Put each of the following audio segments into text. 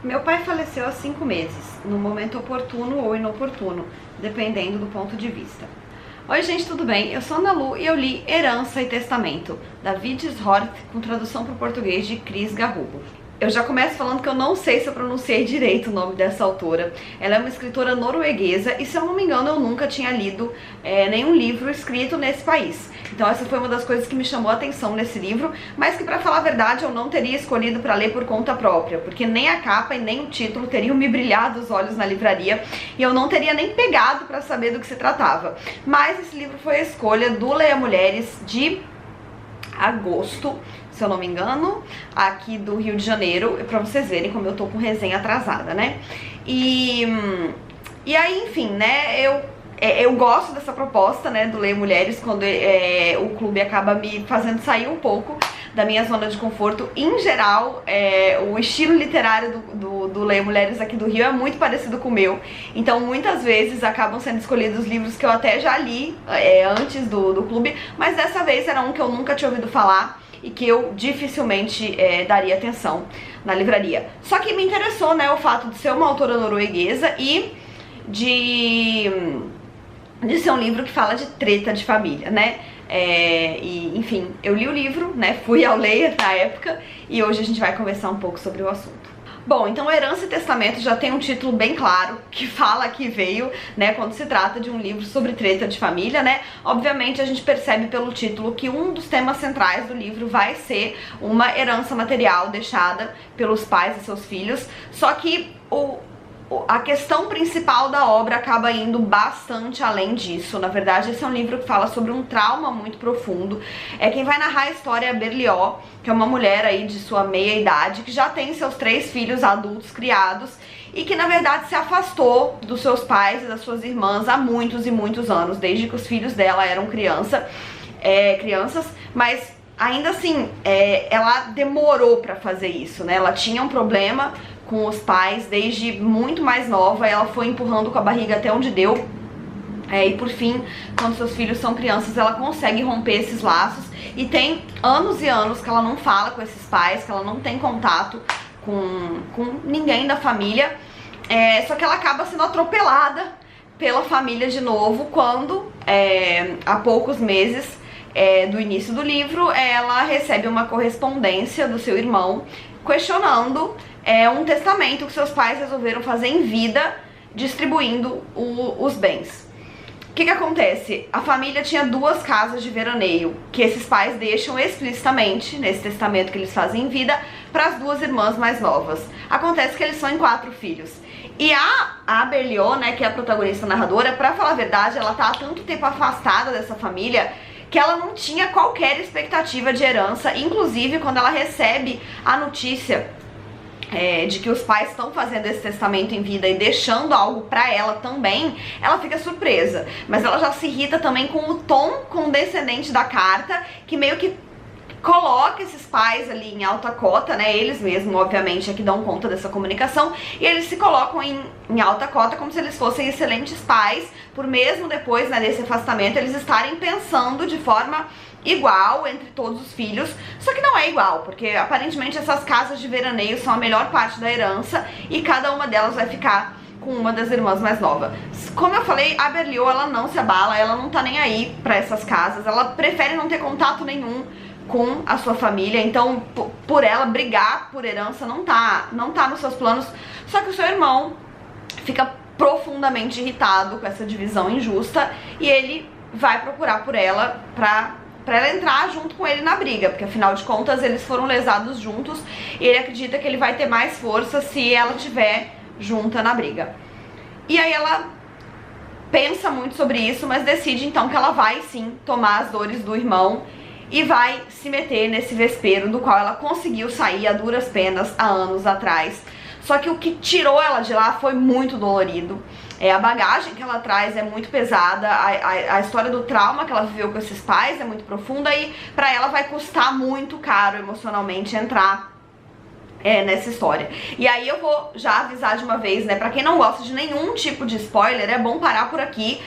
Meu pai faleceu há 5 meses, no momento oportuno ou inoportuno, dependendo do ponto de vista. Oi gente, tudo bem? Eu sou Ana Lu e eu li Herança e Testamento, da Vides Hort, com tradução para o português de Cris Garrubo. Eu já começo falando que eu não sei se eu pronunciei direito o nome dessa autora. Ela é uma escritora norueguesa e, se eu não me engano, eu nunca tinha lido nenhum livro escrito nesse país. Então essa foi uma das coisas que me chamou a atenção nesse livro, mas que, pra falar a verdade, eu não teria escolhido pra ler por conta própria, porque nem a capa e nem o título teriam me brilhado os olhos na livraria e eu não teria nem pegado pra saber do que se tratava. Mas esse livro foi a escolha do Leia Mulheres de agosto, se eu não me engano, aqui do Rio de Janeiro, pra vocês verem como eu tô com resenha atrasada, né? E aí, enfim, né, eu gosto dessa proposta, né, do Leia Mulheres, quando o clube acaba me fazendo sair um pouco da minha zona de conforto. Em geral, o estilo literário do Leia Mulheres aqui do Rio é muito parecido com o meu, então muitas vezes acabam sendo escolhidos livros que eu até já li antes do clube, mas dessa vez era um que eu nunca tinha ouvido falar e que eu dificilmente daria atenção na livraria. Só que me interessou, né, o fato de ser uma autora norueguesa e de ser um livro que fala de treta de família, né? E, enfim, eu li o livro, né? Fui ao Leia na época e hoje a gente vai conversar um pouco sobre o assunto. Bom, então Herança e Testamento já tem um título bem claro, que fala que veio, né, quando se trata de um livro sobre treta de família, né? Obviamente a gente percebe pelo título que um dos temas centrais do livro vai ser uma herança material deixada pelos pais e seus filhos, só que a questão principal da obra acaba indo bastante além disso. Na verdade, esse é um livro que fala sobre um trauma muito profundo. Quem vai narrar a história é a Berlioz, que é uma mulher aí de sua meia-idade, que já tem seus 3 filhos adultos criados e que, na verdade, se afastou dos seus pais e das suas irmãs há muitos e muitos anos, desde que os filhos dela eram crianças, mas ainda assim, ela demorou pra fazer isso, né? Ela tinha um problema com os pais desde muito mais nova, ela foi empurrando com a barriga até onde deu, e por fim, quando seus filhos são crianças, ela consegue romper esses laços, e tem anos e anos que ela não fala com esses pais, que ela não tem contato com ninguém da família, só que ela acaba sendo atropelada pela família de novo, quando, há poucos meses do início do livro, ela recebe uma correspondência do seu irmão questionando um testamento que seus pais resolveram fazer em vida, distribuindo os bens. O que acontece? A família tinha 2 casas de veraneio, que esses pais deixam explicitamente, nesse testamento que eles fazem em vida, para as 2 irmãs mais novas. Acontece que eles são em 4 filhos. E a Berlioz, né, que é a protagonista narradora, pra falar a verdade, ela tá há tanto tempo afastada dessa família que ela não tinha qualquer expectativa de herança. Inclusive, quando ela recebe a notícia de que os pais estão fazendo esse testamento em vida e deixando algo pra ela também, ela fica surpresa. Mas ela já se irrita também com o tom condescendente da carta, que meio que coloca esses pais ali em alta cota, né? Eles mesmos, obviamente, é que dão conta dessa comunicação, e eles se colocam em alta cota como se eles fossem excelentes pais, por mesmo depois, né, desse afastamento, eles estarem pensando de forma igual entre todos os filhos, só que não é igual, porque aparentemente essas casas de veraneio são a melhor parte da herança e cada uma delas vai ficar com uma das irmãs mais novas. Como eu falei, a Berlioz, ela não se abala, ela não tá nem aí pra essas casas, ela prefere não ter contato nenhum com a sua família, então por ela brigar por herança não tá nos seus planos. Só que o seu irmão fica profundamente irritado com essa divisão injusta e ele vai procurar por ela pra ela entrar junto com ele na briga, porque afinal de contas eles foram lesados juntos e ele acredita que ele vai ter mais força se ela estiver junta na briga. E aí ela pensa muito sobre isso, mas decide então que ela vai sim tomar as dores do irmão e vai se meter nesse vespeiro do qual ela conseguiu sair a duras penas há anos atrás. Só que o que tirou ela de lá foi muito dolorido. A bagagem que ela traz é muito pesada, a história do trauma que ela viveu com esses pais é muito profunda e pra ela vai custar muito caro emocionalmente entrar nessa história. E aí eu vou já avisar de uma vez, né, pra quem não gosta de nenhum tipo de spoiler, é bom parar por aqui.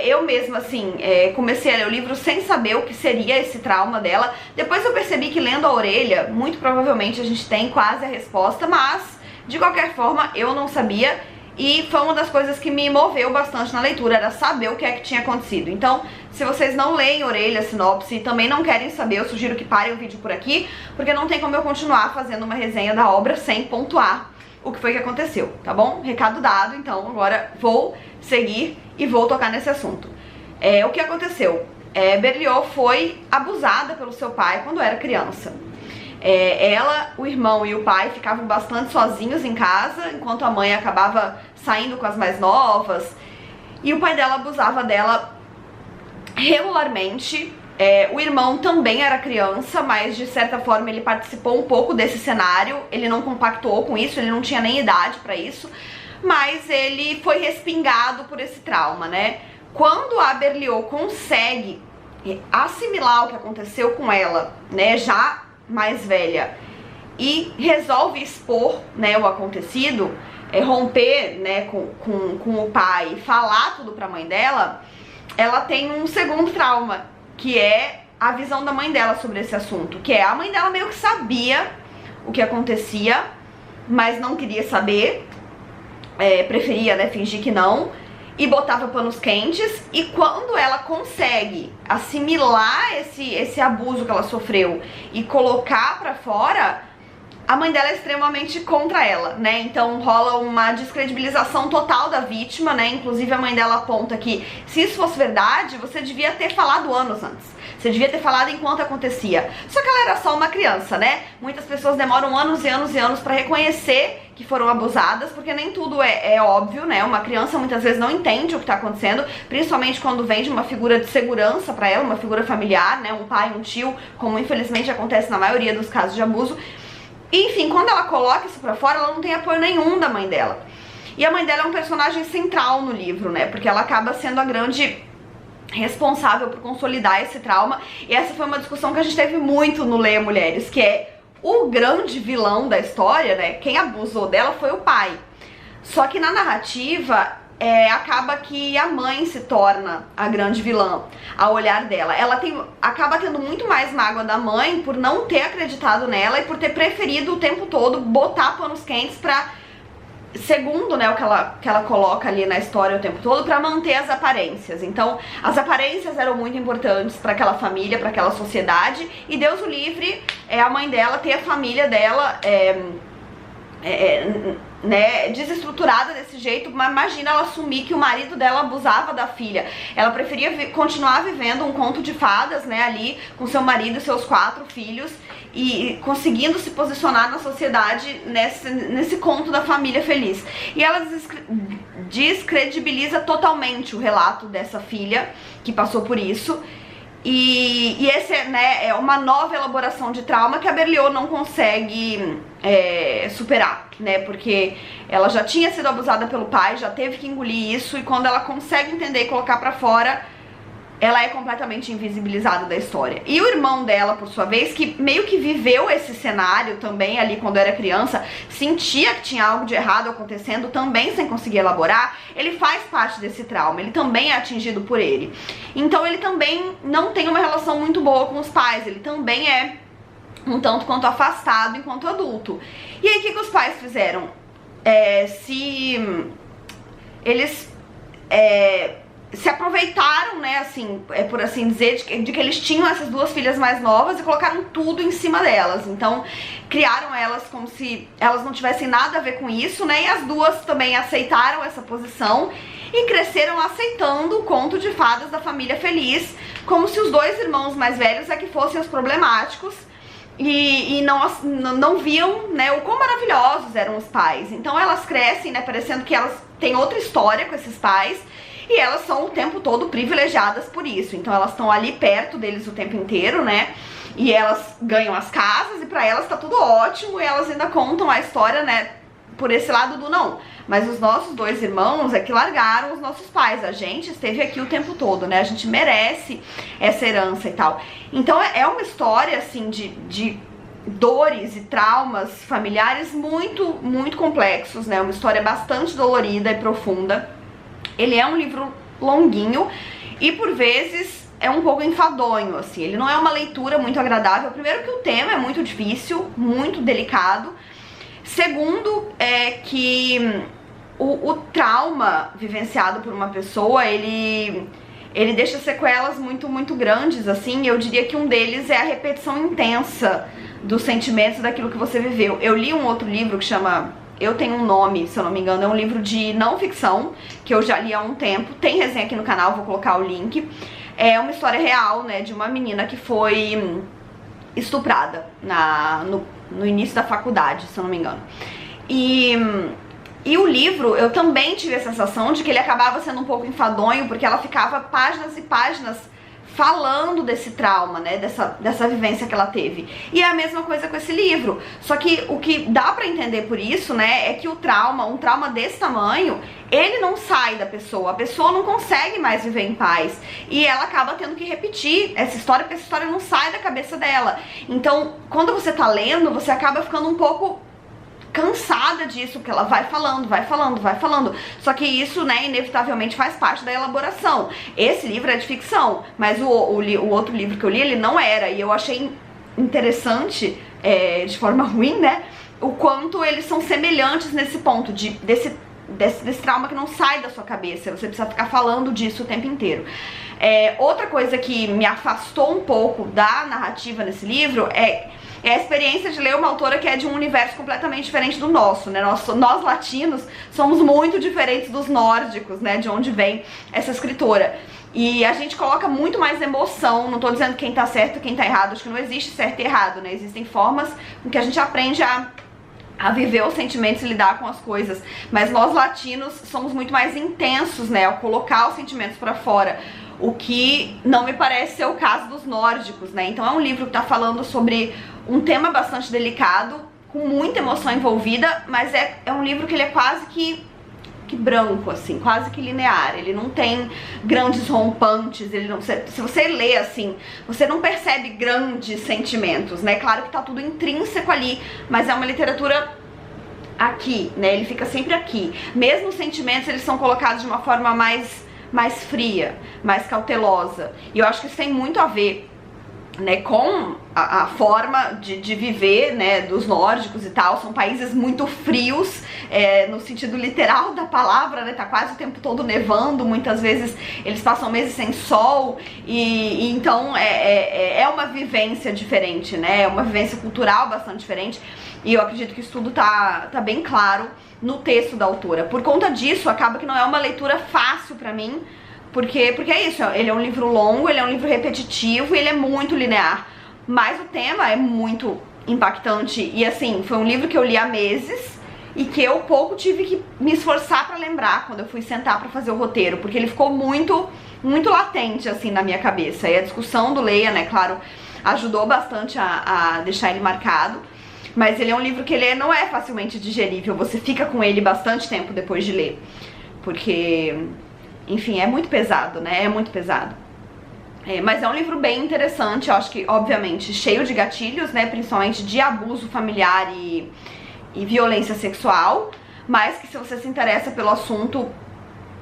Eu mesma, assim, comecei a ler o livro sem saber o que seria esse trauma dela. Depois eu percebi que lendo a orelha, muito provavelmente a gente tem quase a resposta, mas De qualquer forma, eu não sabia, e foi uma das coisas que me moveu bastante na leitura, era saber o que é que tinha acontecido. Então, se vocês não leem Orelha, sinopse, e também não querem saber, eu sugiro que parem o vídeo por aqui, porque não tem como eu continuar fazendo uma resenha da obra sem pontuar o que foi que aconteceu, tá bom? Recado dado, então agora vou seguir e vou tocar nesse assunto. O que aconteceu? Berlioz foi abusada pelo seu pai quando era criança. Ela, o irmão e o pai ficavam bastante sozinhos em casa, enquanto a mãe acabava saindo com as mais novas, e o pai dela abusava dela regularmente. O irmão também era criança, mas de certa forma ele participou um pouco desse cenário, ele não compactuou com isso, ele não tinha nem idade pra isso, mas ele foi respingado por esse trauma, né? Quando a Berlioz consegue assimilar o que aconteceu com ela, né, já mais velha, e resolve expor, né, o acontecido, romper, né, com o pai e falar tudo pra mãe dela, ela tem um segundo trauma, que é a visão da mãe dela sobre esse assunto, que é a mãe dela meio que sabia o que acontecia, mas não queria saber, preferia, né, fingir que não, e botava panos quentes, e quando ela consegue assimilar esse abuso que ela sofreu e colocar pra fora, a mãe dela é extremamente contra ela, né? Então rola uma descredibilização total da vítima, né? Inclusive a mãe dela aponta que se isso fosse verdade, você devia ter falado anos antes. Você devia ter falado enquanto acontecia. Só que ela era só uma criança, né? Muitas pessoas demoram anos e anos e anos pra reconhecer que foram abusadas, porque nem tudo é óbvio, né? Uma criança muitas vezes não entende o que tá acontecendo, principalmente quando vem de uma figura de segurança pra ela, uma figura familiar, né? Um pai, um tio, como infelizmente acontece na maioria dos casos de abuso. Enfim, quando ela coloca isso pra fora, ela não tem apoio nenhum da mãe dela. E a mãe dela é um personagem central no livro, né? Porque ela acaba sendo a grande responsável por consolidar esse trauma. E essa foi uma discussão que a gente teve muito no Leia Mulheres, que é o grande vilão da história, né? Quem abusou dela foi o pai. Só que na narrativa, acaba que a mãe se torna a grande vilã, ao olhar dela. Ela acaba tendo muito mais mágoa da mãe por não ter acreditado nela e por ter preferido o tempo todo botar panos quentes pra, segundo, né, o que ela coloca ali na história o tempo todo, pra manter as aparências. Então, as aparências eram muito importantes pra aquela família, pra aquela sociedade, e Deus o livre, a mãe dela ter a família dela né, desestruturada desse jeito. Mas imagina ela assumir que o marido dela abusava da filha. Ela preferia continuar vivendo um conto de fadas, né, ali com seu marido e seus 4 filhos, e conseguindo se posicionar na sociedade nesse conto da família feliz. E ela descredibiliza totalmente o relato dessa filha que passou por isso. E esse é uma nova elaboração de trauma que a Berlioz não consegue superar, né? Porque ela já tinha sido abusada pelo pai, já teve que engolir isso, e quando ela consegue entender e colocar pra fora, ela é completamente invisibilizada da história. E o irmão dela, por sua vez, que meio que viveu esse cenário também ali quando era criança, sentia que tinha algo de errado acontecendo, também sem conseguir elaborar, ele faz parte desse trauma, ele também é atingido por ele. Então ele também não tem uma relação muito boa com os pais, ele também é um tanto quanto afastado enquanto adulto. E aí o que os pais fizeram? Eles se aproveitaram, né, assim, por assim dizer, de que eles tinham essas 2 filhas mais novas e colocaram tudo em cima delas. Então criaram elas como se elas não tivessem nada a ver com isso, né, e as 2 também aceitaram essa posição e cresceram aceitando o conto de fadas da família feliz, como se os 2 irmãos mais velhos que fossem os problemáticos, e não viam, né, o quão maravilhosos eram os pais. Então elas crescem, né, parecendo que elas têm outra história com esses pais, e elas são o tempo todo privilegiadas por isso. Então elas estão ali perto deles o tempo inteiro, né? E elas ganham as casas, e pra elas tá tudo ótimo, e elas ainda contam a história, né, por esse lado do não. Mas os nossos 2 irmãos que largaram os nossos pais. A gente esteve aqui o tempo todo, né? A gente merece essa herança e tal. Então é uma história, assim, de dores e traumas familiares muito, muito complexos, né? Uma história bastante dolorida e profunda. Ele é um livro longuinho e por vezes é um pouco enfadonho, assim. Ele não é uma leitura muito agradável. Primeiro que o tema é muito difícil, muito delicado. Segundo, é que o trauma vivenciado por uma pessoa, ele deixa sequelas muito grandes, assim. Eu diria que um deles é a repetição intensa dos sentimentos daquilo que você viveu. Eu li um outro livro que chama Eu Tenho um Nome, se eu não me engano, é um livro de não ficção, que eu já li há um tempo, tem resenha aqui no canal, vou colocar o link. É uma história real, né, de uma menina que foi estuprada no início da faculdade, se eu não me engano. E o livro, eu também tive a sensação de que ele acabava sendo um pouco enfadonho, porque ela ficava páginas e páginas falando desse trauma, né, dessa vivência que ela teve. E é a mesma coisa com esse livro. Só que o que dá pra entender por isso, né, é que um trauma desse tamanho, ele não sai da pessoa. A pessoa não consegue mais viver em paz. E ela acaba tendo que repetir essa história, porque essa história não sai da cabeça dela. Então, quando você tá lendo, você acaba ficando um pouco cansada disso, porque ela vai falando. Só que isso, né, inevitavelmente faz parte da elaboração. Esse livro é de ficção, mas o outro livro que eu li, ele não era. E eu achei interessante, de forma ruim, né, o quanto eles são semelhantes nesse ponto, desse trauma que não sai da sua cabeça. Você precisa ficar falando disso o tempo inteiro. Outra coisa que me afastou um pouco da narrativa nesse livro é a experiência de ler uma autora que é de um universo completamente diferente do nosso, né? Nós latinos somos muito diferentes dos nórdicos, né? De onde vem essa escritora. E a gente coloca muito mais emoção, não tô dizendo quem tá certo e quem tá errado, acho que não existe certo e errado, né? Existem formas com que a gente aprende a viver os sentimentos e lidar com as coisas. Mas nós latinos somos muito mais intensos, né? Ao colocar os sentimentos pra fora. O que não me parece ser o caso dos nórdicos, né? Então é um livro que tá falando sobre um tema bastante delicado, com muita emoção envolvida, mas é um livro que ele é quase que branco, assim, quase que linear. Ele não tem grandes rompantes, ele não, se você lê assim, você não percebe grandes sentimentos, né? Claro que tá tudo intrínseco ali, mas é uma literatura aqui, né? Ele fica sempre aqui. Mesmo os sentimentos, eles são colocados de uma forma mais fria, mais cautelosa. E eu acho que isso tem muito a ver, né, com a forma de viver, né, dos nórdicos e tal. São países muito frios, no sentido literal da palavra, né, tá quase o tempo todo nevando, muitas vezes eles passam meses sem sol, e então é uma vivência diferente, né, é uma vivência cultural bastante diferente, e eu acredito que isso tudo tá bem claro no texto da autora. Por conta disso, acaba que não é uma leitura fácil pra mim, porque é isso, ele é um livro longo, ele é um livro repetitivo e ele é muito linear, mas o tema é muito impactante. E assim, foi um livro que eu li há meses e que eu pouco tive que me esforçar pra lembrar quando eu fui sentar pra fazer o roteiro, porque ele ficou muito latente assim na minha cabeça. E a discussão do Leia, né, claro, ajudou bastante a deixar ele marcado. Mas ele é um livro que ele não é facilmente digerível, você fica com ele bastante tempo depois de ler, porque, enfim, é muito pesado, né, é muito pesado. Mas é um livro bem interessante, eu acho que, obviamente, cheio de gatilhos, né, principalmente de abuso familiar e violência sexual, mas que se você se interessa pelo assunto,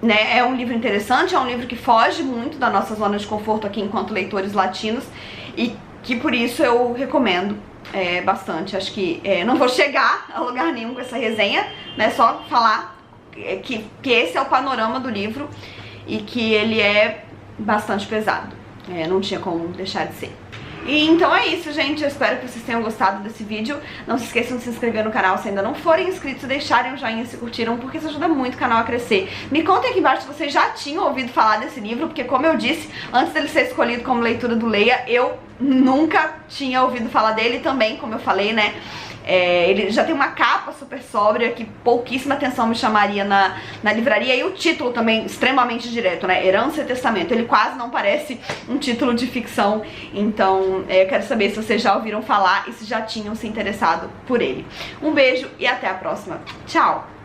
né, é um livro interessante, é um livro que foge muito da nossa zona de conforto aqui enquanto leitores latinos, e que por isso eu recomendo bastante. Acho que não vou chegar a lugar nenhum com essa resenha, né, só falar que esse é o panorama do livro e que ele é bastante pesado, não tinha como deixar de ser. E então é isso, gente, eu espero que vocês tenham gostado desse vídeo. Não se esqueçam de se inscrever no canal se ainda não forem inscritos, deixarem um joinha se curtiram, porque isso ajuda muito o canal a crescer. Me contem aqui embaixo se vocês já tinham ouvido falar desse livro, porque como eu disse, antes dele ser escolhido como leitura do Leia, eu nunca tinha ouvido falar dele também, como eu falei, né? Ele já tem uma capa super sóbria que pouquíssima atenção me chamaria na livraria, e o título também extremamente direto, né? Herança e Testamento. Ele quase não parece um título de ficção, então eu quero saber se vocês já ouviram falar e se já tinham se interessado por ele. Um beijo e até a próxima. Tchau!